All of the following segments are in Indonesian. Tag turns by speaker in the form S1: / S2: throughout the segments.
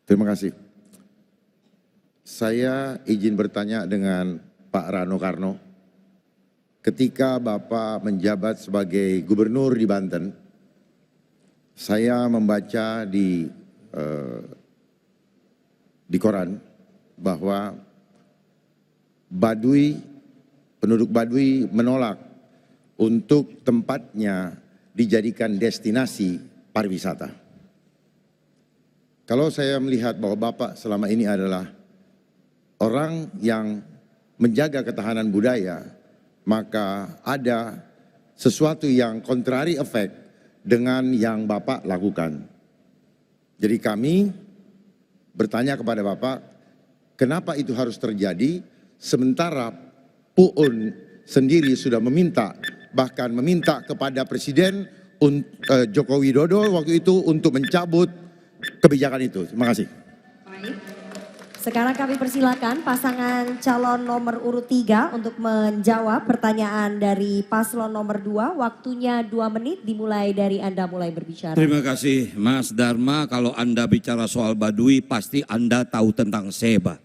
S1: Terima kasih. Saya izin bertanya dengan Pak Rano Karno. Ketika Bapak menjabat sebagai gubernur di Banten, saya membaca di koran bahwa penduduk Baduy menolak untuk tempatnya dijadikan destinasi pariwisata. Kalau saya melihat bahwa Bapak selama ini adalah orang yang menjaga ketahanan budaya, maka ada sesuatu yang kontrari efek dengan yang Bapak lakukan. Jadi kami bertanya kepada Bapak, kenapa itu harus terjadi sementara PUUN sendiri sudah meminta, bahkan meminta kepada Presiden Joko Widodo waktu itu untuk mencabut kebijakan itu. Terima kasih.
S2: Baik. Sekarang kami persilakan pasangan calon nomor urut 3 untuk menjawab pertanyaan dari paslon nomor 2. Waktunya 2 menit dimulai dari Anda mulai berbicara.
S3: Terima kasih Mas Dharma. Kalau Anda bicara soal Baduy pasti Anda tahu tentang SEBA.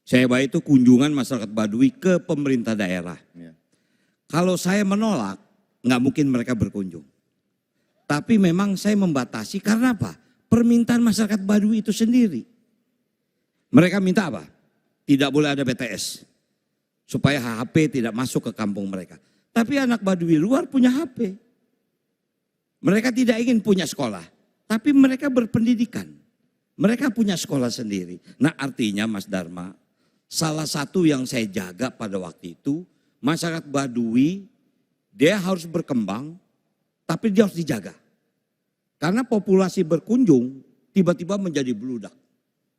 S3: SEBA itu kunjungan masyarakat Baduy ke pemerintah daerah. Ya. Kalau saya menolak, nggak mungkin mereka berkunjung. Tapi memang saya membatasi karena apa? Permintaan masyarakat Baduy itu sendiri. Mereka minta apa? Tidak boleh ada BTS. Supaya HP tidak masuk ke kampung mereka. Tapi anak Baduy luar punya HP. Mereka tidak ingin punya sekolah. Tapi mereka berpendidikan. Mereka punya sekolah sendiri. Nah artinya Mas Dharma, salah satu yang saya jaga pada waktu itu, masyarakat Baduy dia harus berkembang, tapi dia harus dijaga. Karena populasi berkunjung tiba-tiba menjadi bludak.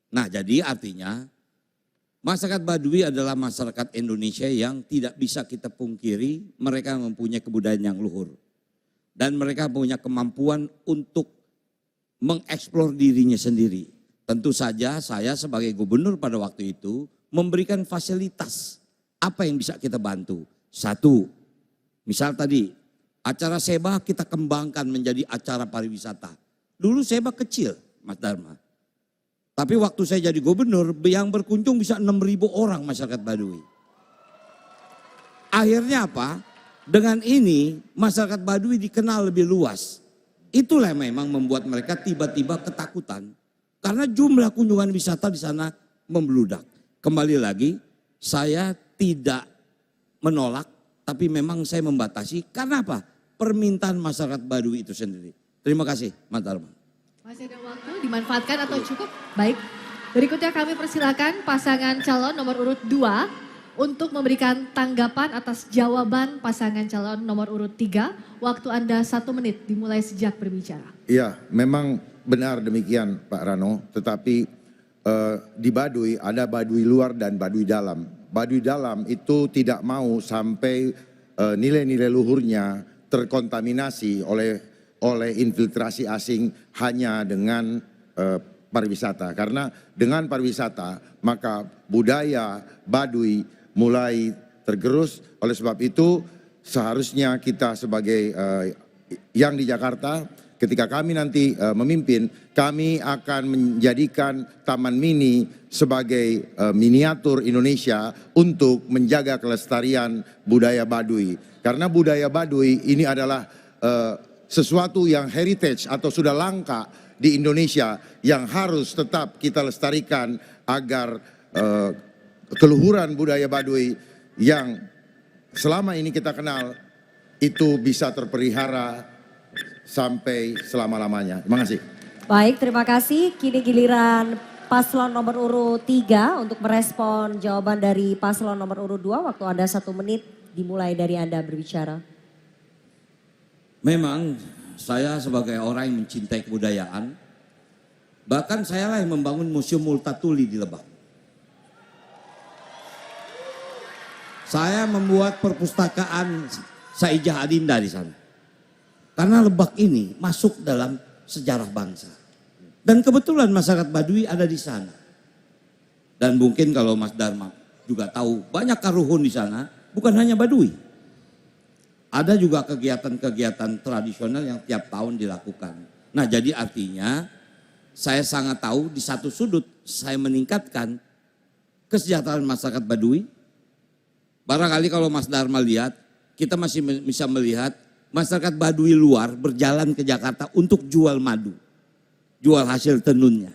S3: Nah jadi artinya masyarakat Baduy adalah masyarakat Indonesia yang tidak bisa kita pungkiri, mereka mempunyai kebudayaan yang luhur. Dan mereka punya kemampuan untuk mengeksplor dirinya sendiri. Tentu saja saya sebagai gubernur pada waktu itu memberikan fasilitas apa yang bisa kita bantu. Satu, misal tadi acara SEBA kita kembangkan menjadi acara pariwisata. Dulu SEBA kecil Mas Dharma. Tapi waktu saya jadi gubernur yang berkunjung bisa 6.000 orang masyarakat Baduy. Akhirnya apa? Dengan ini masyarakat Baduy dikenal lebih luas. Itulah yang memang membuat mereka tiba-tiba ketakutan. Karena jumlah kunjungan wisata di sana membludak. Kembali lagi, saya tidak menolak, tapi memang saya membatasi. Karena apa? Permintaan masyarakat Baduy itu sendiri. Terima kasih, Mas Dharma.
S4: Masih ada waktu, dimanfaatkan atau cukup? Baik, berikutnya kami persilakan pasangan calon nomor urut 2 untuk memberikan tanggapan atas jawaban pasangan calon nomor urut 3. Waktu Anda 1 menit dimulai sejak berbicara.
S1: Iya, memang benar demikian Pak Rano, tetapi di Baduy ada Baduy luar dan Baduy dalam. Baduy dalam itu tidak mau sampai nilai-nilai luhurnya terkontaminasi oleh infiltrasi asing hanya dengan pariwisata. Karena dengan pariwisata maka budaya Baduy mulai tergerus. Oleh sebab itu seharusnya kita sebagai yang di Jakarta, ketika kami nanti memimpin, kami akan menjadikan Taman Mini sebagai miniatur Indonesia untuk menjaga kelestarian budaya Baduy. Karena budaya Baduy ini adalah sesuatu yang heritage atau sudah langka di Indonesia yang harus tetap kita lestarikan agar keluhuran budaya Baduy yang selama ini kita kenal itu bisa terpelihara sampai selama-lamanya. Terima kasih.
S2: Baik, terima kasih. Kini giliran paslon nomor urut 3 untuk merespon jawaban dari paslon nomor urut 2. Waktu Anda 1 menit dimulai dari Anda berbicara.
S3: Memang saya sebagai orang yang mencintai kebudayaan, bahkan saya lah yang membangun Museum Multatuli di Lebak. Saya membuat perpustakaan Saijah Adinda di sana. Karena Lebak ini masuk dalam sejarah bangsa. Dan kebetulan masyarakat Baduy ada di sana. Dan mungkin kalau Mas Dharma juga tahu banyak karuhun di sana, bukan hanya Baduy. Ada juga kegiatan-kegiatan tradisional yang tiap tahun dilakukan. Nah jadi artinya saya sangat tahu di satu sudut saya meningkatkan kesejahteraan masyarakat Baduy. Barangkali kalau Mas Dharma lihat, kita masih bisa melihat masyarakat Baduy luar berjalan ke Jakarta untuk jual madu, jual hasil tenunnya.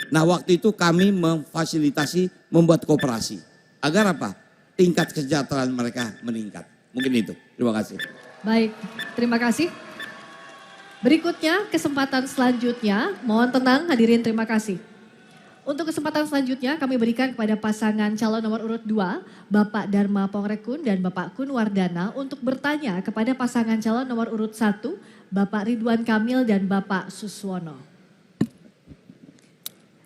S3: Nah waktu itu kami memfasilitasi membuat koperasi. Agar apa? Tingkat kesejahteraan mereka meningkat. Mungkin itu. Terima kasih.
S4: Baik, terima kasih. Berikutnya kesempatan selanjutnya, mohon tenang hadirin, terima kasih. Untuk kesempatan selanjutnya kami berikan kepada pasangan calon nomor urut 2, Bapak Dharma Pongrekun dan Bapak Kun Wardana untuk bertanya kepada pasangan calon nomor urut 1, Bapak Ridwan Kamil dan Bapak Suswono.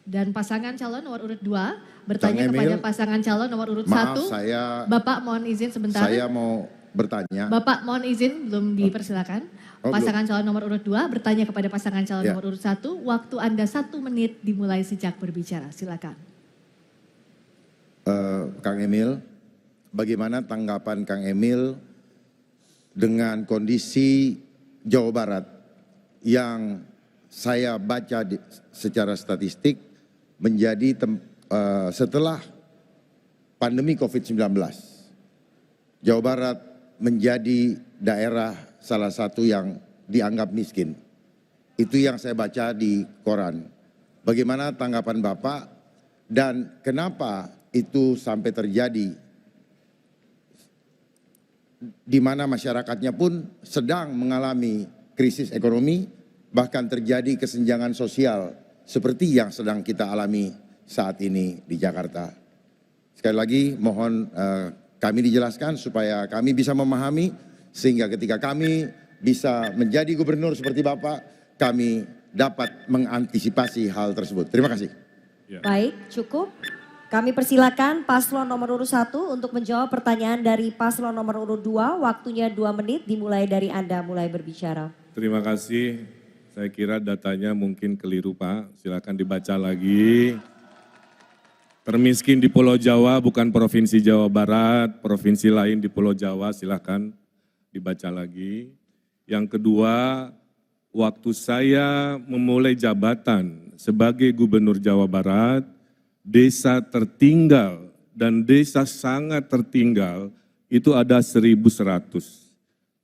S4: Dan pasangan calon nomor urut 2 bertanya kepada pasangan calon nomor urut 1. Bapak mohon izin sebentar.
S1: Saya mau bertanya.
S4: Bapak mohon izin, belum dipersilakan. Pasangan calon nomor urut 2 bertanya kepada pasangan calon nomor urut 1. Waktu Anda 1 menit dimulai sejak berbicara. Silakan.
S1: Kang Emil, bagaimana tanggapan Kang Emil dengan kondisi Jawa Barat yang saya baca secara statistik menjadi setelah pandemi COVID-19, Jawa Barat menjadi daerah salah satu yang dianggap miskin. Itu yang saya baca di koran. Bagaimana tanggapan Bapak dan kenapa itu sampai terjadi, di mana masyarakatnya pun sedang mengalami krisis ekonomi, bahkan terjadi kesenjangan sosial seperti yang sedang kita alami saat ini di Jakarta. Sekali lagi mohon kami dijelaskan supaya kami bisa memahami, sehingga ketika kami bisa menjadi gubernur seperti Bapak, kami dapat mengantisipasi hal tersebut. Terima kasih.
S2: Baik, cukup. Kami persilakan paslon nomor urut 1 untuk menjawab pertanyaan dari paslon nomor urut 2. Waktunya 2 menit dimulai dari Anda mulai berbicara.
S5: Terima kasih. Saya kira datanya mungkin keliru Pak, silakan dibaca lagi. Termiskin di Pulau Jawa bukan Provinsi Jawa Barat, provinsi lain di Pulau Jawa, silakan dibaca lagi. Yang kedua, waktu saya memulai jabatan sebagai Gubernur Jawa Barat, desa tertinggal dan desa sangat tertinggal itu ada 1.100.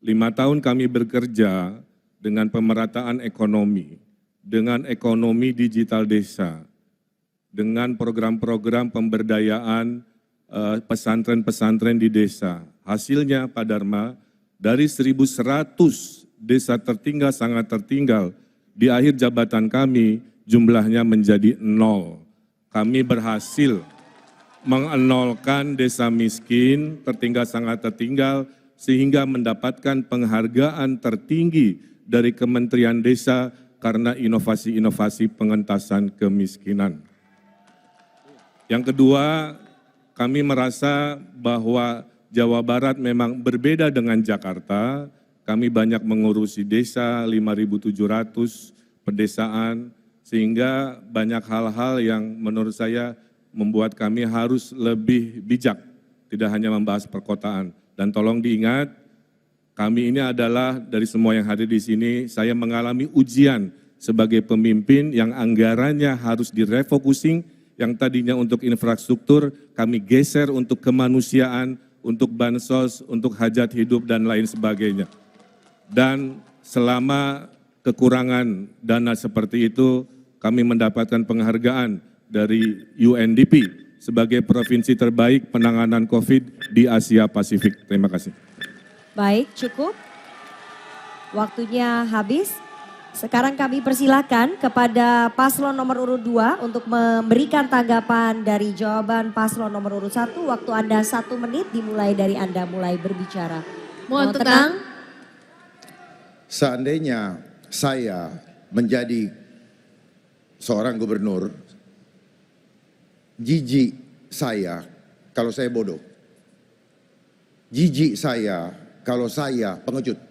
S5: 5 tahun kami bekerja dengan pemerataan ekonomi, dengan ekonomi digital desa, dengan program-program pemberdayaan pesantren-pesantren di desa. Hasilnya Pak Dharma, dari 1.100 desa tertinggal sangat tertinggal, di akhir jabatan kami jumlahnya menjadi 0. Kami berhasil mengenolkan desa miskin, tertinggal sangat tertinggal, sehingga mendapatkan penghargaan tertinggi dari Kementerian Desa karena inovasi-inovasi pengentasan kemiskinan. Yang kedua, kami merasa bahwa Jawa Barat memang berbeda dengan Jakarta. Kami banyak mengurusi desa, 5.700 pedesaan, sehingga banyak hal-hal yang menurut saya membuat kami harus lebih bijak, tidak hanya membahas perkotaan. Dan tolong diingat, kami ini adalah dari semua yang hadir di sini, saya mengalami ujian sebagai pemimpin yang anggarannya harus direfocusing, yang tadinya untuk infrastruktur, kami geser untuk kemanusiaan, untuk bansos, untuk hajat hidup dan lain sebagainya. Dan selama kekurangan dana seperti itu, kami mendapatkan penghargaan dari UNDP sebagai provinsi terbaik penanganan COVID di Asia Pasifik. Terima kasih.
S2: Baik, cukup. Waktunya habis. Sekarang kami persilakan kepada paslon nomor urut 2 untuk memberikan tanggapan dari jawaban paslon nomor urut 1. Waktu Anda 1 menit dimulai dari Anda mulai berbicara.
S4: Mohon tenang.
S1: Seandainya saya menjadi seorang gubernur, jijik saya kalau saya bodoh. Jijik saya kalau saya pengecut.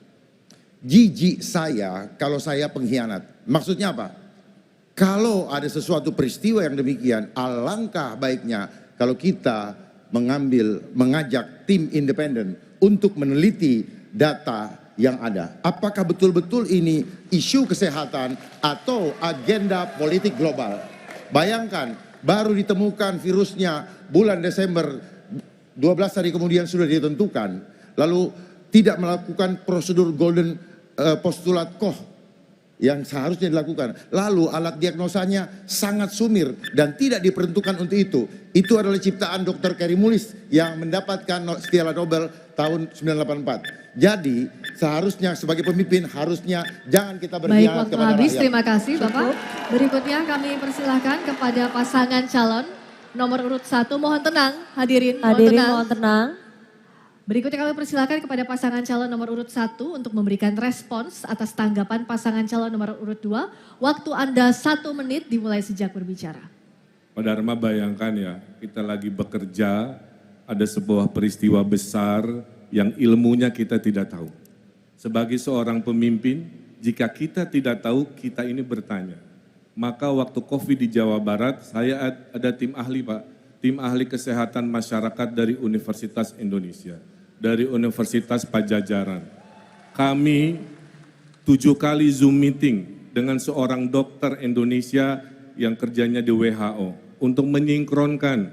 S1: Jijik saya kalau saya pengkhianat. Maksudnya apa? Kalau ada sesuatu peristiwa yang demikian, alangkah baiknya kalau kita mengajak tim independen untuk meneliti data yang ada. Apakah betul-betul ini isu kesehatan atau agenda politik global? Bayangkan, baru ditemukan virusnya bulan Desember, 12 hari kemudian sudah ditentukan. Lalu tidak melakukan prosedur golden postulat Koch yang seharusnya dilakukan. Lalu alat diagnosanya sangat sumir dan tidak diperuntukkan untuk itu. Itu adalah ciptaan Dr. Carey Mullis yang mendapatkan Piala Nobel tahun 1984. Jadi seharusnya sebagai pemimpin harusnya jangan kita
S4: Baik,
S1: berkhianat
S4: waktu
S1: kepada
S4: habis.
S1: rakyat.
S4: Terima kasih Bapak. Berikutnya kami persilahkan kepada pasangan calon nomor urut 1. Mohon tenang hadirin.
S2: Hadirin mohon tenang.
S4: Berikutnya kami persilakan kepada pasangan calon nomor urut 1 untuk memberikan respons atas tanggapan pasangan calon nomor urut 2. Waktu Anda 1 menit dimulai sejak berbicara.
S5: Pak Dharma, bayangkan ya, kita lagi bekerja, ada sebuah peristiwa besar yang ilmunya kita tidak tahu. Sebagai seorang pemimpin, jika kita tidak tahu, kita ini bertanya. Maka waktu COVID di Jawa Barat, saya ada tim ahli Pak, tim ahli kesehatan masyarakat dari Universitas Indonesia, dari Universitas Pajajaran. Kami 7 kali Zoom meeting dengan seorang dokter Indonesia yang kerjanya di WHO untuk menyinkronkan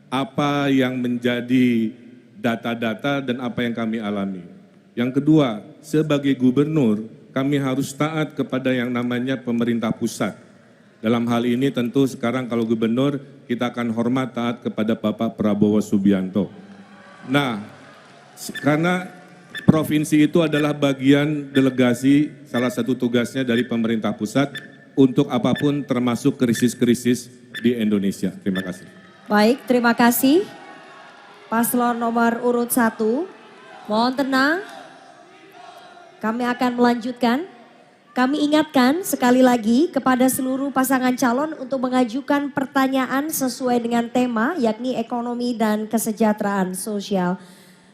S5: apa yang menjadi data-data dan apa yang kami alami. Yang kedua, sebagai gubernur, kami harus taat kepada yang namanya pemerintah pusat. Dalam hal ini tentu sekarang kalau gubernur, kita akan hormat taat kepada Bapak Prabowo Subianto. Nah, karena provinsi itu adalah bagian delegasi, salah satu tugasnya dari pemerintah pusat untuk apapun termasuk krisis-krisis di Indonesia. Terima kasih.
S2: Baik, terima kasih. Paslon nomor urut 1, mohon tenang. Kami akan melanjutkan. Kami ingatkan sekali lagi kepada seluruh pasangan calon untuk mengajukan pertanyaan sesuai dengan tema yakni ekonomi dan kesejahteraan sosial.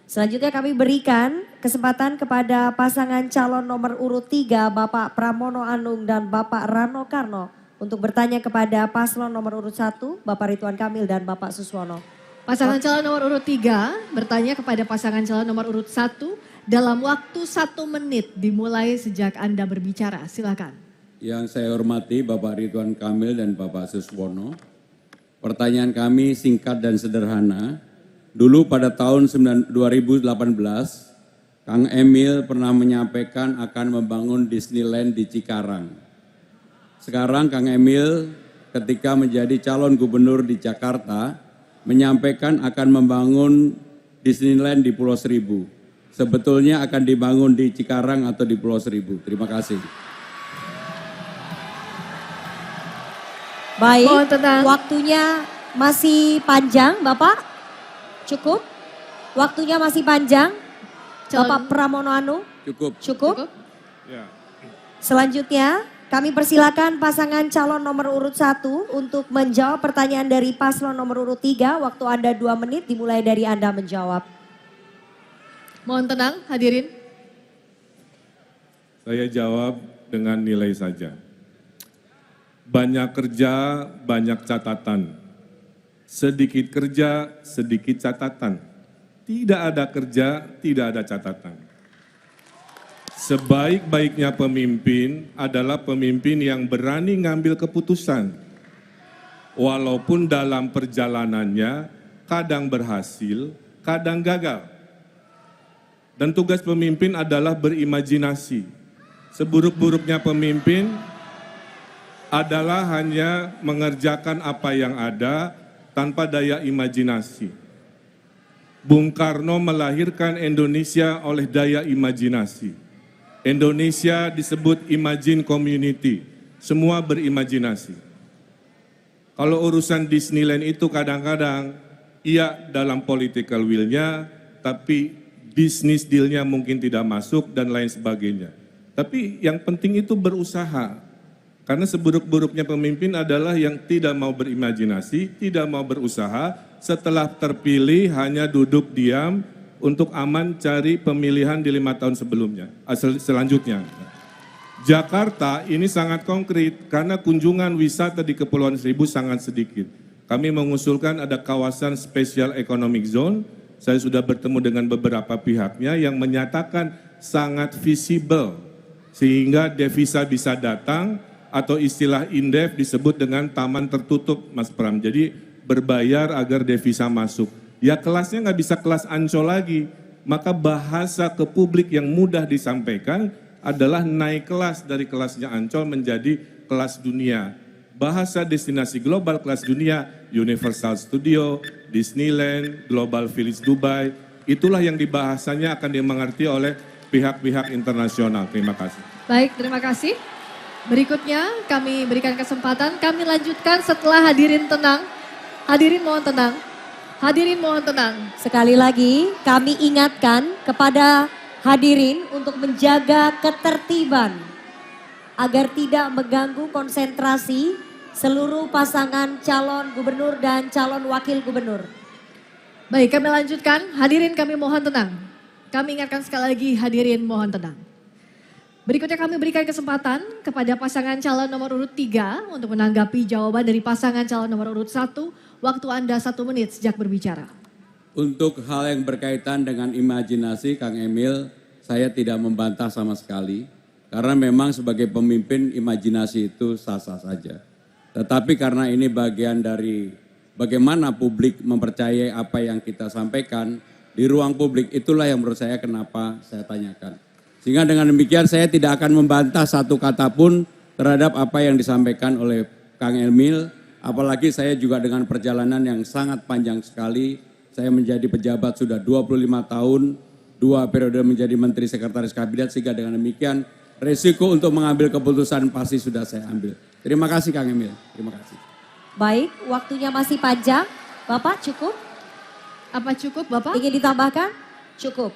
S2: Selanjutnya kami berikan kesempatan kepada pasangan calon nomor urut 3 Bapak Pramono Anung dan Bapak Rano Karno untuk bertanya kepada paslon nomor urut 1 Bapak Ridwan Kamil dan Bapak Suswono.
S4: Pasangan calon nomor urut 3 bertanya kepada pasangan calon nomor urut 1 dalam waktu 1 menit dimulai sejak Anda berbicara. Silakan.
S6: Yang saya hormati Bapak Ridwan Kamil dan Bapak Suswono. Pertanyaan kami singkat dan sederhana. Dulu pada tahun 2018, Kang Emil pernah menyampaikan akan membangun Disneyland di Cikarang. Sekarang Kang Emil ketika menjadi calon gubernur di Jakarta, menyampaikan akan membangun Disneyland di Pulau Seribu. Sebetulnya akan dibangun di Cikarang atau di Pulau Seribu. Terima kasih.
S2: Baik,
S4: Mohon tenang.
S2: waktunya masih panjang Bapak. Cukup? Waktunya masih panjang. Bapak Pramono Anung.
S6: Cukup.
S2: Cukup?
S5: Ya.
S2: Selanjutnya kami persilakan pasangan calon nomor urut 1 untuk menjawab pertanyaan dari paslon nomor urut 3. Waktu Anda 2 menit dimulai dari Anda menjawab.
S4: Mohon tenang hadirin.
S5: Saya jawab dengan nilai saja. Banyak kerja, banyak catatan. Sedikit kerja, sedikit catatan. Tidak ada kerja, tidak ada catatan. Sebaik-baiknya pemimpin adalah pemimpin yang berani ngambil keputusan. Walaupun dalam perjalanannya kadang berhasil, kadang gagal. Dan tugas pemimpin adalah berimajinasi. Seburuk-buruknya pemimpin adalah hanya mengerjakan apa yang ada tanpa daya imajinasi. Bung Karno melahirkan Indonesia oleh daya imajinasi. Indonesia disebut Imagine Community, semua berimajinasi. Kalau urusan Disneyland itu kadang-kadang, iya dalam political will-nya, tapi bisnis deal-nya mungkin tidak masuk dan lain sebagainya. Tapi yang penting itu berusaha. Karena seburuk-buruknya pemimpin adalah yang tidak mau berimajinasi, tidak mau berusaha, setelah terpilih hanya duduk diam untuk aman cari pemilihan di 5 tahun sebelumnya, selanjutnya. Jakarta ini sangat konkret karena kunjungan wisata di Kepulauan Seribu sangat sedikit. Kami mengusulkan ada kawasan Special Economic Zone, saya sudah bertemu dengan beberapa pihaknya yang menyatakan sangat visible sehingga devisa bisa datang atau istilah indef disebut dengan taman tertutup, Mas Pram. Jadi berbayar agar devisa masuk. Ya kelasnya nggak bisa kelas Ancol lagi, maka bahasa ke publik yang mudah disampaikan adalah naik kelas dari kelasnya Ancol menjadi kelas dunia. Bahasa destinasi global kelas dunia, Universal Studio, Disneyland, Global Village Dubai, itulah yang dibahasanya akan dimengerti oleh pihak-pihak internasional. Terima kasih.
S4: Baik, terima kasih. Berikutnya kami berikan kesempatan, kami lanjutkan setelah hadirin tenang. Hadirin mohon tenang. Hadirin mohon tenang.
S2: Sekali lagi kami ingatkan kepada hadirin untuk menjaga ketertiban agar tidak mengganggu konsentrasi seluruh pasangan calon gubernur dan calon wakil gubernur.
S4: Baik, kami lanjutkan. Hadirin kami mohon tenang. Kami ingatkan sekali lagi, hadirin mohon tenang. Berikutnya kami berikan kesempatan kepada pasangan calon nomor urut 3 untuk menanggapi jawaban dari pasangan calon nomor urut 1. Waktu Anda 1 menit sejak berbicara.
S6: Untuk hal yang berkaitan dengan imajinasi, Kang Emil, saya tidak membantah sama sekali. Karena memang sebagai pemimpin imajinasi itu sah-sah saja. Tetapi karena ini bagian dari bagaimana publik mempercayai apa yang kita sampaikan di ruang publik, itulah yang menurut saya kenapa saya tanyakan. Sehingga dengan demikian saya tidak akan membantah satu kata pun terhadap apa yang disampaikan oleh Kang Emil. Apalagi saya juga dengan perjalanan yang sangat panjang sekali. Saya menjadi pejabat sudah 25 tahun, 2 periode menjadi Menteri Sekretaris Kabinet, sehingga dengan demikian resiko untuk mengambil keputusan pasti sudah saya ambil. Terima kasih Kang Emil, terima kasih.
S2: Baik, waktunya masih panjang. Bapak cukup?
S4: Apa cukup Bapak?
S2: Ingin ditambahkan? Cukup.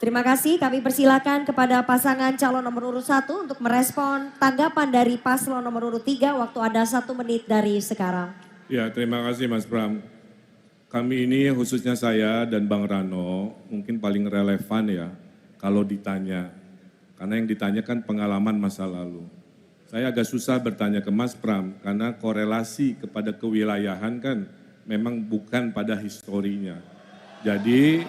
S2: Terima kasih, kami persilakan kepada pasangan calon nomor urut 1 untuk merespon tanggapan dari paslon nomor urut 3. Waktu Anda 1 menit dari sekarang.
S5: Ya, terima kasih Mas Pram. Kami ini khususnya saya dan Bang Rano mungkin paling relevan ya kalau ditanya. Karena yang ditanya kan pengalaman masa lalu. Saya agak susah bertanya ke Mas Pram karena korelasi kepada kewilayahan kan memang bukan pada historinya. Jadi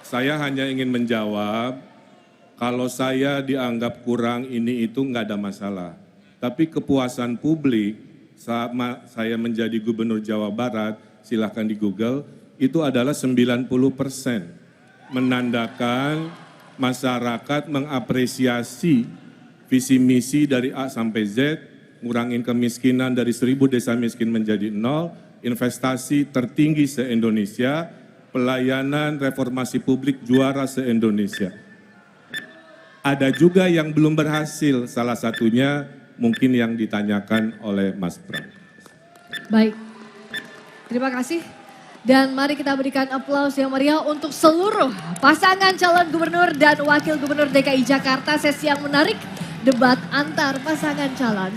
S5: saya hanya ingin menjawab, kalau saya dianggap kurang ini itu nggak ada masalah. Tapi kepuasan publik saat saya menjadi Gubernur Jawa Barat, silahkan di Google, itu adalah 90%. Menandakan masyarakat mengapresiasi visi misi dari A sampai Z, ngurangin kemiskinan dari 1000 desa miskin menjadi 0, investasi tertinggi se-Indonesia, pelayanan reformasi publik juara se-Indonesia. Ada juga yang belum berhasil, salah satunya mungkin yang ditanyakan oleh Mas Pram.
S4: Baik, terima kasih. Dan mari kita berikan aplaus yang meriah untuk seluruh pasangan calon gubernur dan wakil gubernur DKI Jakarta. Sesi yang menarik, debat antar pasangan calon.